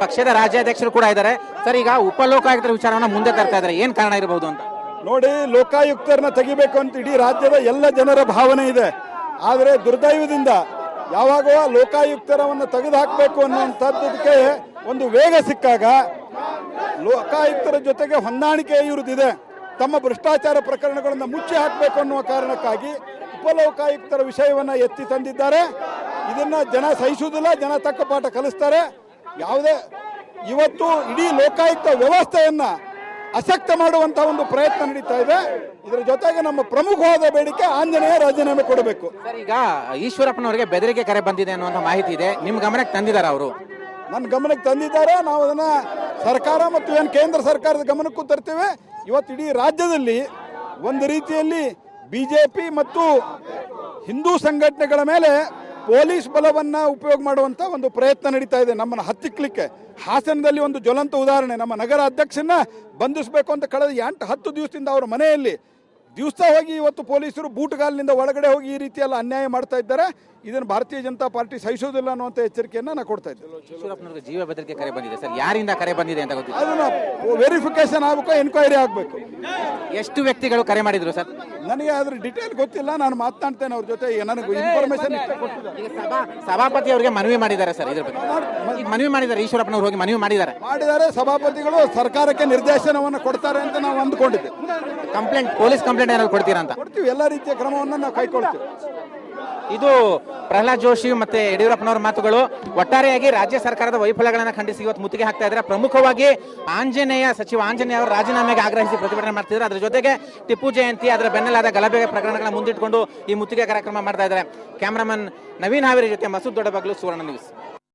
ಪಕ್ಷದ ರಾಜ್ಯಾಧ್ಯಕ್ಷರು ಕೂಡ ಇದ್ದಾರೆ ಸರ್. ಈಗ ಉಪಲೋಕಾಯುಕ್ತರ ವಿಚಾರವನ್ನ ಮುಂದೆ ತರ್ತಾ ಇದ್ದಾರೆ, ಏನ್ ಕಾರಣ ಇರಬಹುದು ಅಂತ? ನೋಡಿ, ಲೋಕಾಯುಕ್ತರನ್ನ ತೆಗಿಬೇಕು ಅಂತ ಇಡೀ ರಾಜ್ಯದ ಎಲ್ಲ ಜನರ ಭಾವನೆ ಇದೆ. ಆದರೆ ದುರ್ದೈವದಿಂದ ಯಾವಾಗ ಲೋಕಾಯುಕ್ತರವನ್ನು ತೆಗೆದುಹಾಕಬೇಕು ಅನ್ನುವಂಥದ್ದಕ್ಕೆ ಒಂದು ವೇಗ ಸಿಕ್ಕಾಗ ಲೋಕಾಯುಕ್ತರ ಜೊತೆಗೆ ಹೊಂದಾಣಿಕೆ ಇರುವುದಿದೆ. ತಮ್ಮ ಭ್ರಷ್ಟಾಚಾರ ಪ್ರಕರಣಗಳನ್ನು ಮುಚ್ಚಿ ಹಾಕಬೇಕು ಅನ್ನುವ ಕಾರಣಕ್ಕಾಗಿ ಉಪಲೋಕಾಯುಕ್ತರ ವಿಷಯವನ್ನು ಎತ್ತಿ ತಂದಿದ್ದಾರೆ. ಇದನ್ನ ಜನ ಸಹಿಸುವುದಿಲ್ಲ, ಜನ ತಕ್ಕ ಪಾಠ ಕಲಿಸ್ತಾರೆ. ಯಾವುದೇ ಇವತ್ತು ಇಡೀ ಲೋಕಾಯುಕ್ತ ವ್ಯವಸ್ಥೆಯನ್ನ ಅಸಕ್ತ ಮಾಡುವಂತಹ ಒಂದು ಪ್ರಯತ್ನ ನಡೀತಾ ಇದೆ. ಇದರ ಜೊತೆಗೆ ನಮ್ಮ ಪ್ರಮುಖವಾದ ಬೇಡಿಕೆ ಆಂಜನೇಯ ರಾಜೀನಾಮೆ ಕೊಡಬೇಕು. ಸರ್, ಈಗ ಈಶ್ವರಪ್ಪನವರಿಗೆ ಬೆದರಿಕೆ ಕರೆ ಬಂದಿದೆ ಅನ್ನುವಂಥ ಮಾಹಿತಿ ಇದೆ, ನಿಮ್ ಗಮನಕ್ಕೆ ತಂದಿದ್ದಾರೆ ಅವರು? ನನ್ನ ಗಮನಕ್ಕೆ ತಂದಿದ್ದಾರೆ. ನಾವು ಅದನ್ನ ಸರ್ಕಾರ ಮತ್ತು ಏನು ಕೇಂದ್ರ ಸರ್ಕಾರದ ಗಮನಕ್ಕೂ ತರ್ತೇವೆ. ಇವತ್ತು ಇಡೀ ರಾಜ್ಯದಲ್ಲಿ ಒಂದು ರೀತಿಯಲ್ಲಿ ಬಿಜೆಪಿ ಮತ್ತು ಹಿಂದೂ ಸಂಘಟನೆಗಳ ಮೇಲೆ ಪೊಲೀಸ್ ಬಲವನ್ನ ಉಪಯೋಗ ಮಾಡುವಂತ ಒಂದು ಪ್ರಯತ್ನ ನಡೀತಾ ಇದೆ ನಮ್ಮನ್ನು ಹತ್ತಿಕ್ಲಿಕ್ಕೆ. ಹಾಸನದಲ್ಲಿ ಒಂದು ಜ್ವಲಂತ ಉದಾಹರಣೆ, ನಮ್ಮ ನಗರ ಅಧ್ಯಕ್ಷನ ಬಂಧಿಸಬೇಕು ಅಂತ ಕಳೆದ 8-10 ದಿವಸದಿಂದ ಅವರ ಮನೆಯಲ್ಲಿ ದಿವಸ ಹೋಗಿ ಇವತ್ತು ಪೊಲೀಸರು ಬೂಟುಗಾಲಿನಿಂದ ಒಳಗಡೆ ಹೋಗಿ ಈ ರೀತಿಯೆಲ್ಲ ಅನ್ಯಾಯ ಮಾಡ್ತಾ ಇದ್ದಾರೆ. ಇದನ್ನು ಭಾರತೀಯ ಜನತಾ ಪಾರ್ಟಿ ಸಹಿಸೋದಿಲ್ಲ ಅನ್ನುವಂಥ ಎಚ್ಚರಿಕೆಯನ್ನು ನಾನು ಕೊಡ್ತಾ ಇದ್ದೇನೆ. ಈಶ್ವರಪ್ಪನವರಿಗೆ ಜೀವ ಬೆದರಿಕೆ ಕರೆ ಬಂದಿದೆ ಸರ್, ಯಾರಿಂದ ಕರೆ ಬಂದಿದೆ ಅಂತ ಗೊತ್ತಿಲ್ಲ. ಅದನ್ನ ವೆರಿಫಿಕೇಶನ್ ಆಗಬೇಕು, ಎನ್ಕ್ವೈರಿ ಆಗಬೇಕು. ಎಷ್ಟು ವ್ಯಕ್ತಿಗಳು ಕರೆ ಮಾಡಿದ್ರು ಸರ್? ನನಗೆ ಅದ್ರ ಡಿಟೇಲ್ ಗೊತ್ತಿಲ್ಲ, ನಾನು ಮಾತನಾಡ್ತೇನೆ ಅವ್ರ ಜೊತೆ. ನನಗೆ ಇನ್ಫಾರ್ಮೇಶನ್ ಸಭಾಪತಿ ಅವರಿಗೆ ಮನವಿ ಮಾಡಿದ್ದಾರೆ ಸರ್, ಇದ್ರ ಬಗ್ಗೆ ಮನವಿ ಮಾಡಿದ್ದಾರೆ. ಈಶ್ವರಪ್ಪನವರು ಹೋಗಿ ಮನವಿ ಮಾಡಿದ್ದಾರೆ. ಸಭಾಪತಿಗಳು ಸರ್ಕಾರಕ್ಕೆ ನಿರ್ದೇಶನವನ್ನು ಕೊಡ್ತಾರೆ ಅಂತ ನಾವು ಅಂದ್ಕೊಂಡಿದ್ದೆ. ಪೊಲೀಸ್ ಕಂಪ್ಲೇಂಟ್ ಏನಾದ್ರು ಕೊಡ್ತೀರಾ ಅಂತ? ಕೊಡ್ತೀವಿ, ಎಲ್ಲ ರೀತಿಯ ಕ್ರಮವನ್ನು ನಾವು ಕೈಗೊಳ್ತೀವಿ. ಇದು ಪ್ರಹ್ಲಾದ್ ಜೋಶಿ ಮತ್ತೆ ಯಡಿಯೂರಪ್ಪನವರ ಮಾತುಗಳು. ಒಟ್ಟಾರೆಯಾಗಿ ರಾಜ್ಯ ಸರ್ಕಾರದ ವೈಫಲ್ಯಗಳನ್ನು ಖಂಡಿಸಿ ಇವತ್ತು ಮುತ್ತಿಗೆ ಹಾಕ್ತಾ ಇದ್ದಾರೆ. ಪ್ರಮುಖವಾಗಿ ಸಚಿವ ಆಂಜನೇಯ ಅವರ ರಾಜೀನಾಮೆಗೆ ಆಗ್ರಹಿಸಿ ಪ್ರತಿಭಟನೆ ಮಾಡ್ತಿದ್ದಾರೆ. ಅದರ ಜೊತೆಗೆ ಟಿಪ್ಪು ಜಯಂತಿ, ಅದರ ಬೆನ್ನಲ್ಲಾದ ಗಲಭೆ ಪ್ರಕರಣಗಳನ್ನ ಮುಂದಿಟ್ಟುಕೊಂಡು ಈ ಮುತ್ತಿಗೆ ಕಾರ್ಯಕ್ರಮ ಮಾಡ್ತಾ ಇದ್ದಾರೆ. ಕ್ಯಾಮರಾಮನ್ ನವೀನ್ ಹಾವೇರಿ ಜೊತೆ ಮಸೂದ್ ದೊಡ್ಡಬಗ್ಲು, ಸುವರ್ಣ ನ್ಯೂಸ್.